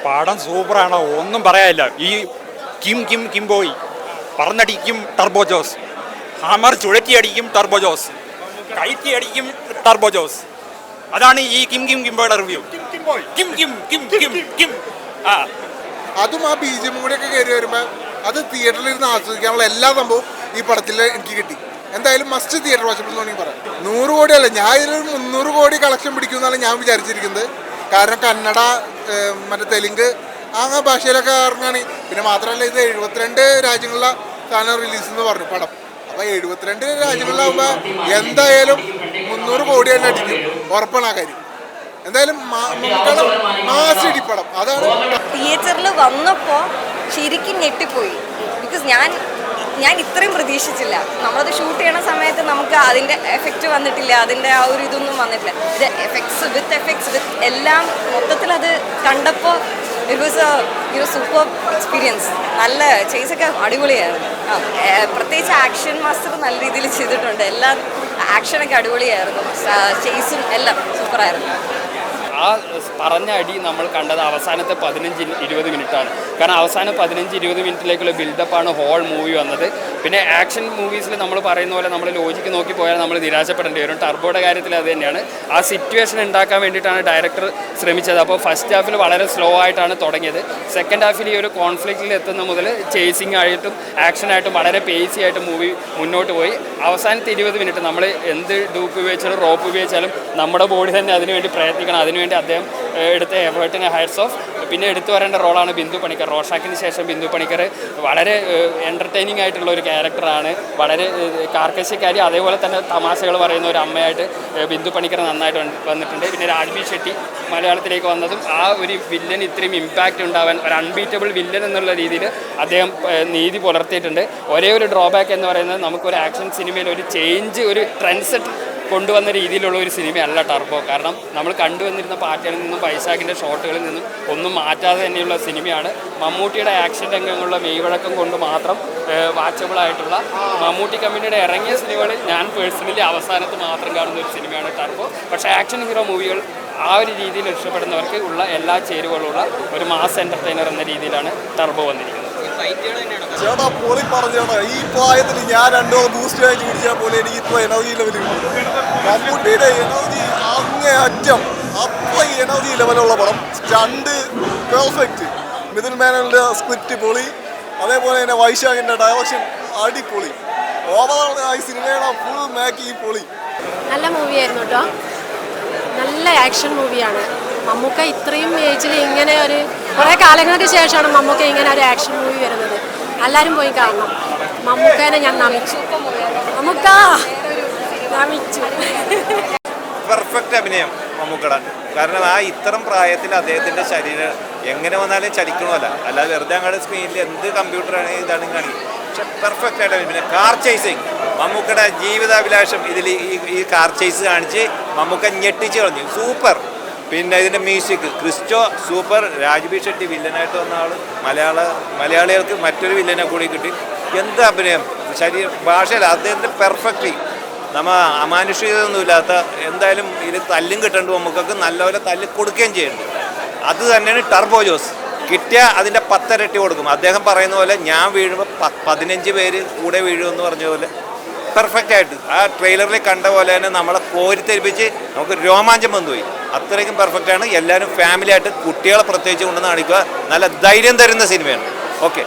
പടം സൂപ്പറാണോ, ഒന്നും പറയാനില്ല. ഈ കിംബോയ് പറന്നടിക്കും ടർബോ ജോസ്, ഹാമർ ചുഴറ്റി അടിക്കും ടർബോ ജോസ്, കയറ്റി അടിക്കും ടർബോ ജോസ്. അതാണ് ഈ കിംബോയുടെ റിവ്യൂ. അതും ആ ബീജം കൂടെയൊക്കെ കയറി വരുമ്പോൾ അത് തിയേറ്ററിൽ ഇരുന്ന് ആസ്വദിക്കാനുള്ള എല്ലാ സംഭവവും ഈ പടത്തിൽ എനിക്ക് കിട്ടി. എന്തായാലും മസ്റ്റ് തിയേറ്റർ വാച്ചബിൾ എന്ന് വേണമെങ്കിൽ പറയാം. 100 കോടിയല്ല, ഞാൻ ഇതിലൊരു 300 കോടി കളക്ഷൻ പിടിക്കുമെന്നാണ് ഞാൻ വിചാരിച്ചിരിക്കുന്നത്. കാരണം കന്നഡ, മറ്റേ തെലുങ്ക് ആ ഭാഷയിലൊക്കെ ഇറങ്ങാണ്. പിന്നെ മാത്രമല്ല ഇത് 72 രാജ്യങ്ങളിലെ സാധനം റിലീസ് എന്ന് പറഞ്ഞു പടം. അപ്പോൾ 72 രാജ്യങ്ങളിലാകുമ്പോൾ എന്തായാലും 300 കോടി തന്നെ അടിക്കും, ഉറപ്പാണ് ആ കാര്യം. എന്തായാലും മാസിടി പടം. അതാണ് തിയേറ്ററിൽ വന്നപ്പോൾ ശരിക്കും ഞെട്ടിപ്പോയി. ബിക്കോസ് ഞാൻ ഇത്രയും പ്രതീക്ഷിച്ചില്ല. നമ്മളത് ഷൂട്ട് ചെയ്യണ സമയത്ത് നമുക്ക് അതിൻ്റെ എഫക്റ്റ് വന്നിട്ടില്ല, അതിൻ്റെ ആ ഒരു ഇതൊന്നും വന്നിട്ടില്ല. ഇത് എഫക്ട്സ് വിത്ത് എല്ലാം മൊത്തത്തിൽ അത് കണ്ടപ്പോൾ it was A super experience. നല്ല ചേസൊക്കെ അടിപൊളിയായിരുന്നു. പ്രത്യേകിച്ച് ആക്ഷൻ മാസ്റ്റർ നല്ല രീതിയിൽ ചെയ്തിട്ടുണ്ട്. എല്ലാം ആക്ഷനൊക്കെ അടിപൊളിയായിരുന്നു. ചേസും എല്ലാം സൂപ്പറായിരുന്നു. ആ പറഞ്ഞ അടി നമ്മൾ കണ്ടത് അവസാനത്തെ 15-20 മിനിറ്റാണ്. കാരണം അവസാനം 15-20 മിനിറ്റിലേക്കുള്ള ബിൽഡപ്പാണ് ഹോൾ മൂവി വന്നത്. പിന്നെ ആക്ഷൻ മൂവീസിൽ നമ്മൾ പറയുന്ന പോലെ നമ്മൾ ലോജിക്ക് നോക്കി പോയാൽ നമ്മൾ നിരാശപ്പെടേണ്ടി വരും. ടർബോയുടെ കാര്യത്തിൽ അത് തന്നെയാണ്. ആ സിറ്റുവേഷൻ ഉണ്ടാക്കാൻ വേണ്ടിയിട്ടാണ് ഡയറക്ടർ ശ്രമിച്ചത്. അപ്പോൾ ഫസ്റ്റ് ഹാഫിൽ വളരെ സ്ലോ ആയിട്ടാണ് തുടങ്ങിയത്. സെക്കൻഡ് ഹാഫിൽ ഈ ഒരു കോൺഫ്ലിക്റ്റിൽ എത്തുന്ന മുതൽ ചേസിങ് ആയിട്ടും ആക്ഷനായിട്ടും വളരെ പേസി ആയിട്ട് മൂവി മുന്നോട്ട് പോയി. അവസാനത്തെ 20 മിനിറ്റ് നമ്മൾ എന്ത് ഡൂപ്പ് ഉപയോഗിച്ചാലും റോപ്പ് ഉപയോഗിച്ചാലും നമ്മുടെ ബോഡി തന്നെ അതിനുവേണ്ടി പ്രയത്നിക്കണം. അതിനുവേണ്ടി അദ്ദേഹം എടുത്ത എഫേർട്ടിന് ഹൈറ്റ്സ് ഓഫ്. പിന്നെ എടുത്തു വരേണ്ട റോളാണ് ബിന്ദു പണിക്കർ. റോഷാക്കിന് ശേഷം ബിന്ദു പണിക്കർ വളരെ എൻ്റർടൈനിങ് ആയിട്ടുള്ള ഒരു ക്യാരക്ടറാണ്. വളരെ കാർക്കശ്യക്കാരി, അതേപോലെ തന്നെ തമാശകൾ പറയുന്ന ഒരു അമ്മയായിട്ട് ബിന്ദു പണിക്കർ നന്നായിട്ട് വന്നിട്ടുണ്ട്. പിന്നെ രാജ്ബി ഷെട്ടി മലയാളത്തിലേക്ക് വന്നതും ആ ഒരു വില്ലൻ ഇത്രയും ഇമ്പാക്റ്റ് ഉണ്ടാവാൻ, ഒരു അൺബീറ്റബിൾ വില്ലൻ എന്നുള്ള രീതിയിൽ അദ്ദേഹം നീതി പുലർത്തിയിട്ടുണ്ട്. ഒരേ ഒരു ഡ്രോബാക്ക് എന്ന് പറയുന്നത് നമുക്കൊരു ആക്ഷൻ സിനിമയിൽ ഒരു ചേഞ്ച്, ഒരു ട്രെൻഡ് സെറ്റ് കൊണ്ടുവന്ന രീതിയിലുള്ള ഒരു സിനിമയല്ല ടർബോ. കാരണം നമ്മൾ കണ്ടുവന്നിരുന്ന പാട്ടുകളിൽ നിന്നും വൈശാഖിൻ്റെ ഷോട്ടുകളിൽ നിന്നും ഒന്നും മാറ്റാതെ തന്നെയുള്ള സിനിമയാണ്. മമ്മൂട്ടിയുടെ ആക്ഷൻ രംഗങ്ങളുള്ള മെയ്വഴക്കം കൊണ്ട് മാത്രം വാച്ചബിളായിട്ടുള്ള മമ്മൂട്ടി കമ്പനിയുടെ ഇറങ്ങിയ സിനിമകളിൽ ഞാൻ പേഴ്സണലി അവസാനത്ത് മാത്രം കാണുന്ന ഒരു സിനിമയാണ് ടർബോ. പക്ഷേ ആക്ഷൻ ഹീറോ മൂവികൾ ആ ഒരു രീതിയിൽ ഇഷ്ടപ്പെടുന്നവർക്ക് ഉള്ള എല്ലാ ചേരുവകളുള്ള ഒരു മാസ് എൻ്റർടൈനർ എന്ന രീതിയിലാണ് ടർബോ വന്നിരിക്കുന്നത്. ചേട്ടാ പൊളി പറഞ്ഞേട്ടാ. ഈ പ്രായത്തിൽ ഞാൻ 2 ബൂസ്റ്റ് കഴിച്ച് കുടിച്ചാൽ പോലെ എനിക്ക് ഇപ്പോൾ എനർജി ലെവലിൽ മമ്മൂട്ടിയുടെ എനർജി അങ്ങേയറ്റം, അത്ര എനർജി ലെവലുള്ള പടം. Stunt perfect. മിഥുൻ മേനോന്റെ സ്ക്രിപ്റ്റ് പൊളി, അതേപോലെ തന്നെ വൈശാഖിൻ്റെ ഡയറക്ഷൻ അടിപൊളി. ഓവറോൾ ഈ സിനിമയുടെ ഫുൾ മേക്കിംഗ് പൊളി. നല്ല മൂവിയായിരുന്നു കേട്ടോ. നല്ല ആക്ഷൻ മൂവിയാണ്. മമ്മൂക്ക ഇത്രയും ഏജിൽ ഇങ്ങനെ ഒരു കുറേ കാലങ്ങൾക്ക് ശേഷമാണ് മമ്മൂക്ക ഇങ്ങനെ ഒരു ആക്ഷൻ മൂവി വരുന്നത്. എല്ലാവരും പോയി കാണണം. മമ്മൂക്കേനെ ഞാൻ നമിച്ചു. മമ്മൂക്ക നമിച്ചു. പെർഫെക്റ്റ് അഭിനയം മമ്മൂക്കയുടെ. കാരണം ആ ഇത്തരം പ്രായത്തിൽ അദ്ദേഹത്തിൻ്റെ ശരീരം എങ്ങനെ വന്നാലും ചലിക്കണമല്ല, അല്ലാതെ വെറുതെ അങ്ങോട്ട് സ്ക്രീനിൽ എന്ത് കമ്പ്യൂട്ടറാണെങ്കിൽ ഇതാണ് കാണിക്കും. പക്ഷെ പെർഫെക്റ്റ് ആയിട്ട് പിന്നെ കാർ ചേസിങ്, മമ്മൂക്കയുടെ ജീവിതാഭിലാഷം ഇതിൽ ഈ കാർ ചേസ് കാണിച്ച് മമ്മൂക്ക ഞെട്ടിച്ച് കളഞ്ഞു. സൂപ്പർ. പിന്നെ ഇതിൻ്റെ മ്യൂസിക് ക്രിസ്റ്റോ സൂപ്പർ. രാജ്ബി ഷെട്ടി വില്ലനായിട്ട് വന്ന ആൾ മലയാളികൾക്ക് മറ്റൊരു വില്ലനെ കൂടി കിട്ടി. എന്ത് അഭിനയം, ഭാഷയല്ല, അദ്ദേഹത്തിൻ്റെ പെർഫെക്റ്റ്ലി അമാനുഷികതൊന്നുമില്ലാത്ത, എന്തായാലും ഇത് തല്ലും കിട്ടേണ്ട നമുക്കൊക്കെ നല്ലപോലെ തല്ല് കൊടുക്കുകയും ചെയ്യുന്നുണ്ട്. അത് തന്നെയാണ് ടർബോ ജോസ്. കിട്ടിയ അതിൻ്റെ 10 ഇരട്ടി കൊടുക്കും. അദ്ദേഹം പറയുന്ന പോലെ ഞാൻ വീഴുമ്പോൾ 15 പേര് കൂടെ വീഴുമെന്ന് പറഞ്ഞ പോലെ പെർഫെക്റ്റ് ആയിട്ട് ആ ട്രെയിലറിൽ കണ്ട പോലെ തന്നെ നമ്മളെ കോരിത്തെരിപ്പിച്ച് നമുക്ക് രോമാഞ്ചം വന്നുപോയി. അത്രയ്ക്കും പെർഫെക്റ്റാണ്. എല്ലാവരും ഫാമിലി ആയിട്ട് കുട്ടികളെ പ്രത്യേകിച്ച് കൊണ്ടുവന്ന് കാണിക്കുക. നല്ല ധൈര്യം തരുന്ന സിനിമയാണ്. ഓക്കെ.